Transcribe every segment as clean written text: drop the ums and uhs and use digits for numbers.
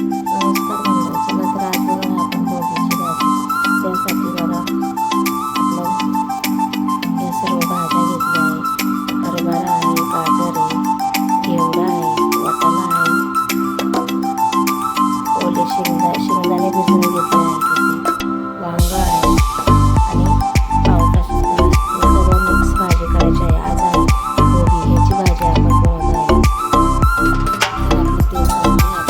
नमस्कार मंडळी, चला तर आज बघा आपण कोबीची भाजी. त्यासाठी बघा आपलं या सर्व भाज्या घेतल्या आहे. हरभरा आहे, गाजर आहे, घेवडा आहे, वाटाणा आहे, ओले शेंगदाणे भिजवून घेतले आहे, वांग आहे आणि पावटा सुद्धा. हे सगळं मिक्स भाजी करायची आहे. आज आहे कोबी ह्याची भाजी आपण बनवत आहे. तर आपली तेल घालून आपण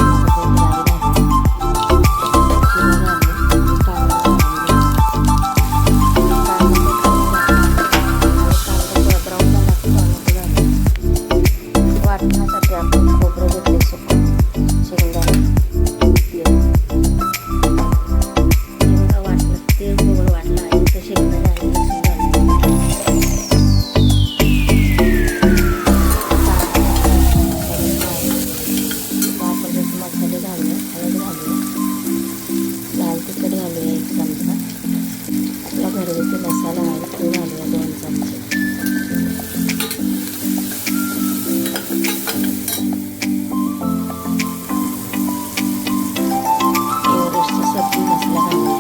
वाटण्यासाठी आपण खोबरं घेतले सुकं, शेंगदाणे एवढं वाटलं, तेल गोळ वाटलं आहे तर शेंगदाणे आणि लसूण आपण मसाले घालूया, हळद घालूया, लाल तिखट घालूया 1 चमचा, आपला घरगुती मसाला आहे तो घालूया 2 चमचे. एव्हरेस्टचा सब्जी मसाला घालूया.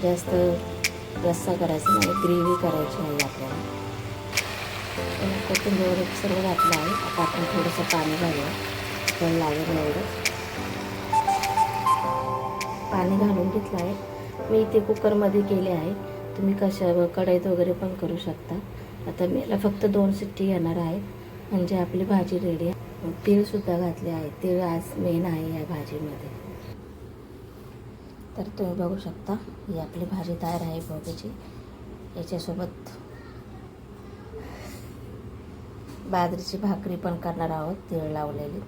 जास्त रस्सा करायचा नाही, ग्रेव्ही करायची आहे आपल्याला. कोथिंबीर सर्व घातलं आहे. आता आपण थोडंसं पाणी घालूया, पण लागेल एवढं पाणी घालून घेतलं आहे. मी इथे कुकरमध्ये केले आहे, तुम्ही कढईत वगैरे पण करू शकता. आता मी याला फक्त 2 शिट्टी घेणार आहे म्हणजे आपली भाजी रेडी आहे. तीळसुद्धा घातले आहे, तीळ आज मेन आहे या भाजीमध्ये. तर तुम्ही बघू शकता ही आपली भाजी तयार आहे कोबीची. याच्यासोबत बाजरीची भाकरी पण करणार आहोत तीळ लावलेली.